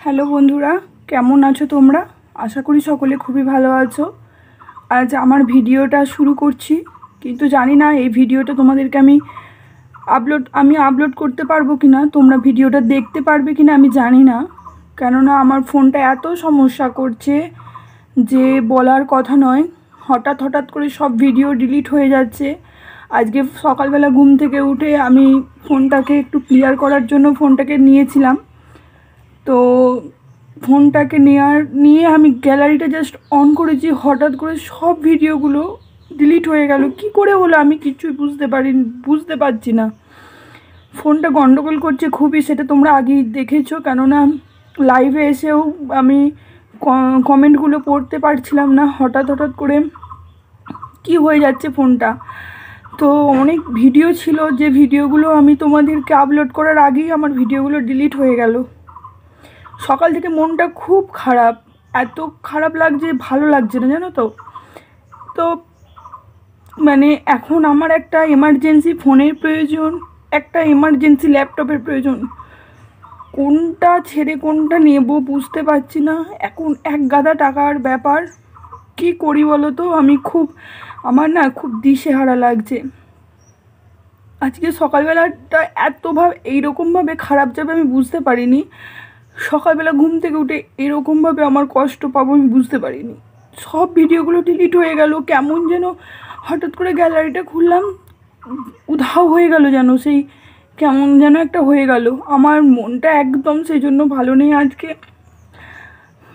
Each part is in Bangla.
হ্যালো বন্ধুরা, কেমন আছো তোমরা? আশা করি সকলে খুবই ভালো আছো। আজ আমার ভিডিওটা শুরু করছি, কিন্তু জানি না এই ভিডিওটা তোমাদেরকে আমি আপলোড করতে পারবো কিনা, তোমরা ভিডিওটা দেখতে পারবে কিনা আমি জানি না। কেননা আমার ফোনটা এত সমস্যা করছে যে বলার কথা নয়। হঠাৎ হঠাৎ করে সব ভিডিও ডিলিট হয়ে যাচ্ছে। আজকে সকালবেলা ঘুম থেকে উঠে আমি ফোনটাকে একটু ক্লিয়ার করার জন্য ফোনটাকে নিয়েছিলাম। তো ফোনটাকে নিয়ে আমি গ্যালারিটা জাস্ট অন করেছি, হঠাৎ করে সব ভিডিওগুলো ডিলিট হয়ে গেল। কি করে হলো আমি কিছুই বুঝতে পারছি না। ফোনটা গন্ডগোল করছে খুবই, সেটা তোমরা আগেই দেখেছো। কেননা লাইভে এসেও আমি কমেন্টগুলো পড়তে পারছিলাম না, হঠাৎ হঠাৎ করে কি হয়ে যাচ্ছে ফোনটা। তো অনেক ভিডিও ছিল, যে ভিডিওগুলো আমি তোমাদেরকে আপলোড করার আগেই আমার ভিডিওগুলো ডিলিট হয়ে গেল। সকাল থেকে মনটা খুব খারাপ, এত খারাপ লাগছে, ভালো লাগছে না, জানো তো। তো মানে এখন আমার একটা এমার্জেন্সি ফোনের প্রয়োজন, একটা এমার্জেন্সি ল্যাপটপের প্রয়োজন। কোনটা ছেড়ে কোনটা নেব বুঝতে পারছি না। এখন এক গাদা টাকার ব্যাপার, কি করি বলো তো। আমার না খুব দিশেহারা লাগছে। আজকে সকালবেলাটা এইরকমভাবে খারাপ যাবে আমি বুঝতে পারিনি। সকালবেলা ঘুম থেকে উঠে এরকমভাবে আমার কষ্ট পাবো আমি বুঝতে পারিনি। সব ভিডিওগুলো ডিলিট হয়ে গেল। কেমন যেন হঠাৎ করে গ্যালারিটা খুললাম, উধাও হয়ে গেল, যেন সেই কেমন যেন একটা হয়ে গেল। আমার মনটা একদম সেই জন্য ভালো নেই আজকে।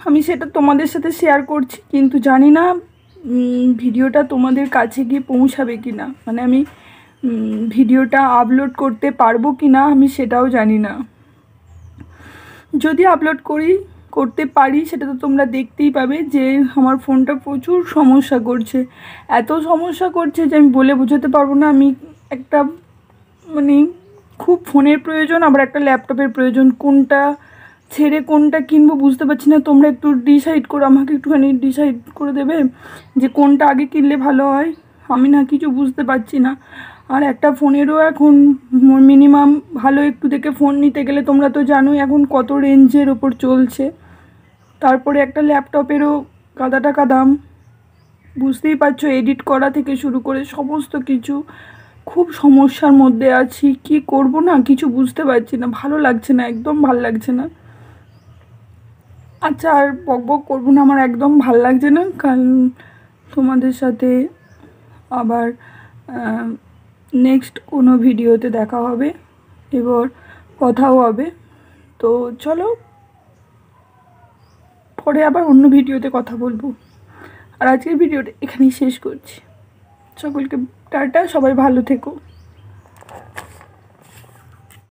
আমি সেটা তোমাদের সাথে শেয়ার করছি, কিন্তু জানি না ভিডিওটা তোমাদের কাছে গিয়ে পৌঁছাবে কি না, মানে আমি ভিডিওটা আপলোড করতে পারবো কি না আমি সেটাও জানি না। যদি আপলোড করতে পারি সেটা তো তোমরা দেখতেই পাবে যে আমার ফোনটা প্রচুর সমস্যা করছে। এত সমস্যা করছে যে আমি বলে বোঝাতে পারবো না। আমি একটা মানে খুব ফোনের প্রয়োজন, আবার একটা ল্যাপটপের প্রয়োজন। কোনটা ছেড়ে কোনটা কিনবো বুঝতে পারছি না। তোমরা একটু আমাকে একটুখানি ডিসাইড করে দেবে যে কোনটা আগে কিনলে ভালো হয়। আমি না কিছু বুঝতে পারছি না। আর একটা ফোনেরও এখন মিনিমাম ভালো একটু দেখে ফোন নিতে গেলে তোমরা তো জানোই এখন কত রেঞ্জের ওপর চলছে। তারপরে একটা ল্যাপটপেরও গাদা টাকা দাম, বুঝতেই পারছো। এডিট করা থেকে শুরু করে সমস্ত কিছু, খুব সমস্যার মধ্যে আছি। কি করব না কিছু বুঝতে পারছি না, ভালো লাগছে না, একদম ভালো লাগছে না। আচ্ছা, আর বকবক করবো না, আমার একদম ভালো লাগছে না। কাল তোমাদের সাথে আবার নেক্সট কোনো ভিডিওতে দেখা হবে, এবার কথাও হবে। তো চলো, পরে আবার অন্য ভিডিওতে কথা বলবো। আর আজকের ভিডিওটা এখানেই শেষ করছি। সকলকে টাটা, সবাই ভালো থেকো।